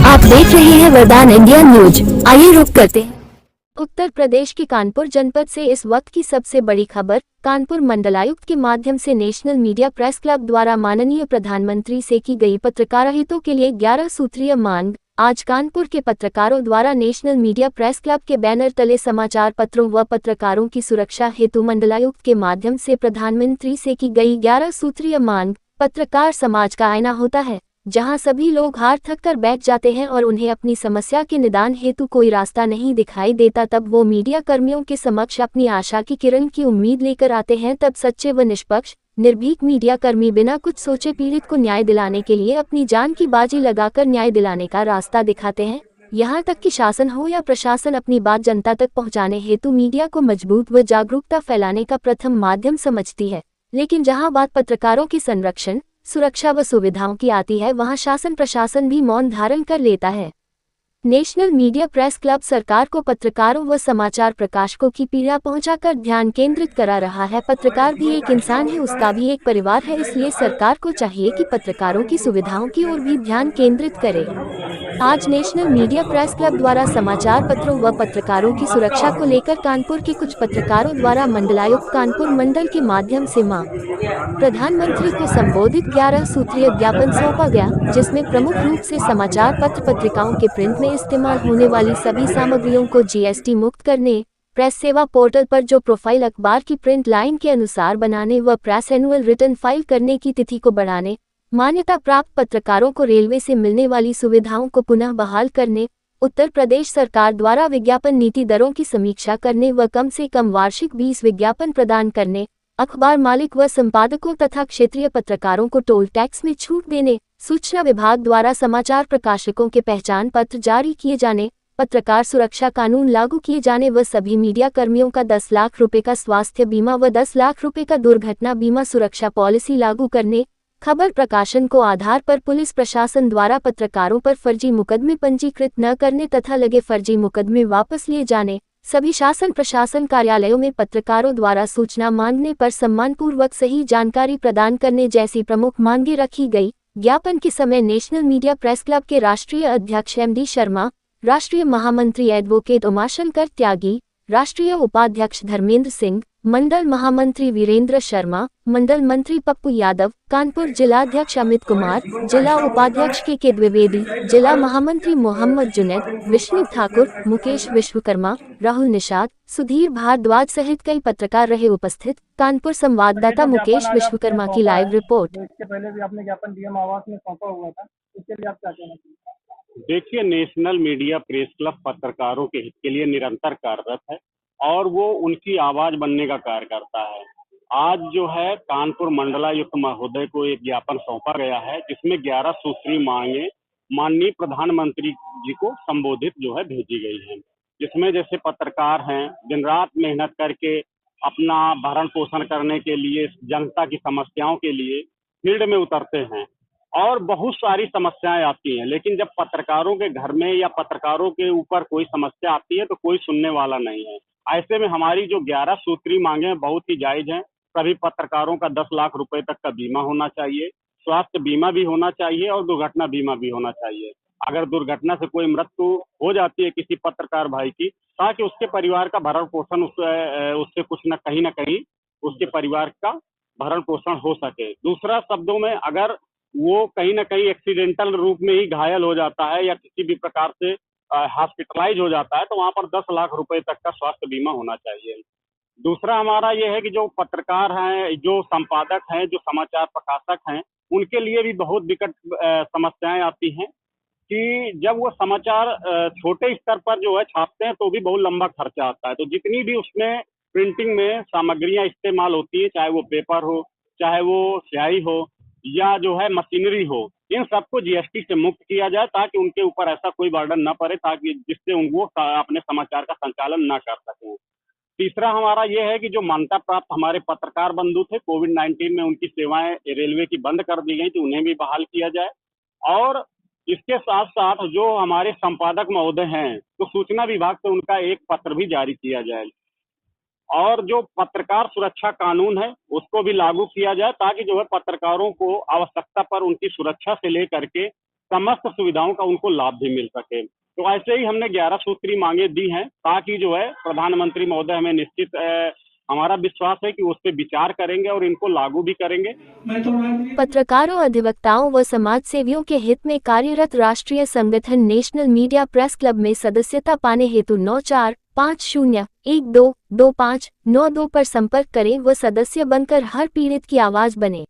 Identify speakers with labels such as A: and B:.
A: आप देख रहे हैं वरदान इंडिया न्यूज। आइए रुक करते हैं उत्तर प्रदेश के कानपुर जनपद से इस वक्त की सबसे बड़ी खबर। कानपुर मंडलायुक्त के माध्यम से नेशनल मीडिया प्रेस क्लब द्वारा माननीय प्रधानमंत्री से की गई पत्रकार हितों के लिए 11 सूत्रीय मांग। आज कानपुर के पत्रकारों द्वारा नेशनल मीडिया प्रेस क्लब के बैनर तले समाचार पत्रों व पत्रकारों की सुरक्षा हेतु मंडलायुक्त के माध्यम से प्रधानमंत्री से की गई 11 सूत्रीय मांग। पत्रकार समाज का आईना होता है, जहां सभी लोग हार थक कर बैठ जाते हैं और उन्हें अपनी समस्या के निदान हेतु कोई रास्ता नहीं दिखाई देता, तब वो मीडिया कर्मियों के समक्ष अपनी आशा की किरण की उम्मीद लेकर आते हैं। तब सच्चे व निष्पक्ष निर्भीक मीडिया कर्मी बिना कुछ सोचे पीड़ित को न्याय दिलाने के लिए अपनी जान की बाजी लगाकर न्याय दिलाने का रास्ता दिखाते हैं। यहाँ तक कि शासन हो या प्रशासन अपनी बात जनता तक पहुँचाने हेतु मीडिया को मजबूत व जागरूकता फैलाने का प्रथम माध्यम समझती है। लेकिन जहाँ बात पत्रकारों की संरक्षण, सुरक्षा व सुविधाओं की आती है, वहां शासन प्रशासन भी मौन धारण कर लेता है। नेशनल मीडिया प्रेस क्लब सरकार को पत्रकारों व समाचार प्रकाशकों की पीड़ा पहुंचाकर ध्यान केंद्रित करा रहा है। पत्रकार भी एक इंसान है, उसका भी एक परिवार है, इसलिए सरकार को चाहिए कि पत्रकारों की सुविधाओं की ओर भी ध्यान केंद्रित करे। आज नेशनल मीडिया प्रेस क्लब द्वारा समाचार पत्रों व पत्रकारों की सुरक्षा को लेकर कानपुर के कुछ पत्रकारों द्वारा मंडलायुक्त कानपुर मंडल के माध्यम से मां प्रधानमंत्री को संबोधित 11 सूत्रीय ज्ञापन सौंपा गया, जिसमें प्रमुख रूप से समाचार पत्र पत्रिकाओं के प्रिंट में इस्तेमाल होने वाली सभी सामग्रियों को जीएसटी मुक्त करने, प्रेस सेवा पोर्टल पर जो प्रोफाइल अखबार की प्रिंट लाइन के अनुसार बनाने व प्रेस एनुअल रिटर्न फाइल करने की तिथि को बढ़ाने, मान्यता प्राप्त पत्रकारों को रेलवे से मिलने वाली सुविधाओं को पुनः बहाल करने, उत्तर प्रदेश सरकार द्वारा विज्ञापन नीति दरों की समीक्षा करने व कम से कम वार्षिक 20 विज्ञापन प्रदान करने, अखबार मालिक व संपादकों तथा क्षेत्रीय पत्रकारों को टोल टैक्स में छूट देने, सूचना विभाग द्वारा समाचार प्रकाशकों के पहचान पत्र जारी किए जाने, पत्रकार सुरक्षा कानून लागू किए जाने व सभी मीडिया कर्मियों का 10 लाख रुपए का स्वास्थ्य बीमा व 10 लाख रुपए का दुर्घटना बीमा सुरक्षा पॉलिसी लागू करने, खबर प्रकाशन को आधार पर पुलिस प्रशासन द्वारा पत्रकारों पर फर्जी मुकदमे पंजीकृत न करने तथा लगे फर्जी मुकदमे वापस लिए जाने, सभी शासन प्रशासन कार्यालयों में पत्रकारों द्वारा सूचना मांगने पर सम्मानपूर्वक सही जानकारी प्रदान करने जैसी प्रमुख मांगे रखी गई। ज्ञापन के समय नेशनल मीडिया प्रेस क्लब के राष्ट्रीय अध्यक्ष एमडी शर्मा, राष्ट्रीय महामंत्री एडवोकेट उमाशंकर त्यागी, राष्ट्रीय उपाध्यक्ष धर्मेंद्र सिंह, मंडल महामंत्री वीरेंद्र शर्मा, मंडल मंत्री पप्पू यादव, कानपुर जिलाध्यक्ष अमित कुमार, जिला उपाध्यक्ष के द्विवेदी, जिला महामंत्री मोहम्मद जुनैद, विष्णु ठाकुर, मुकेश विश्वकर्मा, राहुल निषाद, सुधीर भारद्वाज सहित कई पत्रकार रहे उपस्थित। कानपुर संवाददाता मुकेश विश्वकर्मा की लाइव रिपोर्ट।
B: इसके पहले भी आपने ज्ञापन डीएम आवास में सौंपा हुआ था, इसके लिए आप क्या कहना चाहिए?
C: देखिए, नेशनल मीडिया प्रेस क्लब पत्रकारों के हित के लिए निरंतर कार्यरत है और वो उनकी आवाज बनने का कार्य करता है। आज जो है कानपुर मंडलायुक्त महोदय को एक ज्ञापन सौंपा गया है, जिसमें 11 सूत्री मांगे माननीय प्रधानमंत्री जी को संबोधित जो है भेजी गई है। जिसमें जैसे पत्रकार हैं, दिन रात मेहनत करके अपना भरण पोषण करने के लिए, जनता की समस्याओं के लिए फील्ड में उतरते हैं और बहुत सारी समस्याएं आती हैं, लेकिन जब पत्रकारों के घर में या पत्रकारों के ऊपर कोई समस्या आती है तो कोई सुनने वाला नहीं है। ऐसे में हमारी जो 11 सूत्री मांगे हैं बहुत ही जायज हैं। सभी पत्रकारों का 10 लाख रुपए तक का बीमा होना चाहिए, स्वास्थ्य बीमा भी होना चाहिए और दुर्घटना बीमा भी होना चाहिए। अगर दुर्घटना से कोई मृत्यु हो जाती है किसी पत्रकार भाई की, ताकि उसके परिवार का भरण पोषण उससे कुछ न कहीं उसके परिवार का भरण पोषण हो सके। दूसरा शब्दों में, अगर वो कहीं ना कहीं एक्सीडेंटल रूप में ही घायल हो जाता है या किसी भी प्रकार से हॉस्पिटलाइज हो जाता है तो वहां पर 10 लाख रुपए तक का स्वास्थ्य बीमा होना चाहिए। दूसरा हमारा ये है कि जो पत्रकार हैं, जो संपादक हैं, जो समाचार प्रकाशक हैं, उनके लिए भी बहुत विकट समस्याएं आती हैं कि जब वो समाचार छोटे स्तर पर जो है छापते हैं तो भी बहुत लंबा खर्चा आता है। तो जितनी भी उसमें प्रिंटिंग में सामग्रियां इस्तेमाल होती है, चाहे वो पेपर हो, चाहे वो स्याही हो या जो है मशीनरी हो, इन सबको जीएसटी से मुक्त किया जाए ताकि उनके ऊपर ऐसा कोई बर्डन न पड़े, ताकि जिससे वो अपने समाचार का संचालन न कर सकें। तीसरा हमारा ये है कि जो मान्यता प्राप्त हमारे पत्रकार बंधु थे, कोविड-19 में उनकी सेवाएं रेलवे की बंद कर दी गई थी, उन्हें भी बहाल किया जाए। और इसके साथ साथ जो हमारे संपादक महोदय हैं, तो सूचना विभाग से उनका एक पत्र भी जारी किया जाए। और जो पत्रकार सुरक्षा कानून है उसको भी लागू किया जाए, ताकि जो है पत्रकारों को आवश्यकता पर उनकी सुरक्षा से लेकर के समस्त सुविधाओं का उनको लाभ भी मिल सके। तो ऐसे ही हमने 11 सूत्री मांगे दी हैं, ताकि जो है प्रधानमंत्री महोदय हमें निश्चित हमारा विश्वास है कि उस पर विचार करेंगे और इनको लागू भी करेंगे।
A: पत्रकारों, अधिवक्ताओं व समाज सेवियों के हित में कार्यरत राष्ट्रीय संगठन नेशनल मीडिया प्रेस क्लब में सदस्यता पाने हेतु 9450122592 पर संपर्क करें व सदस्य बनकर हर पीड़ित की आवाज बने।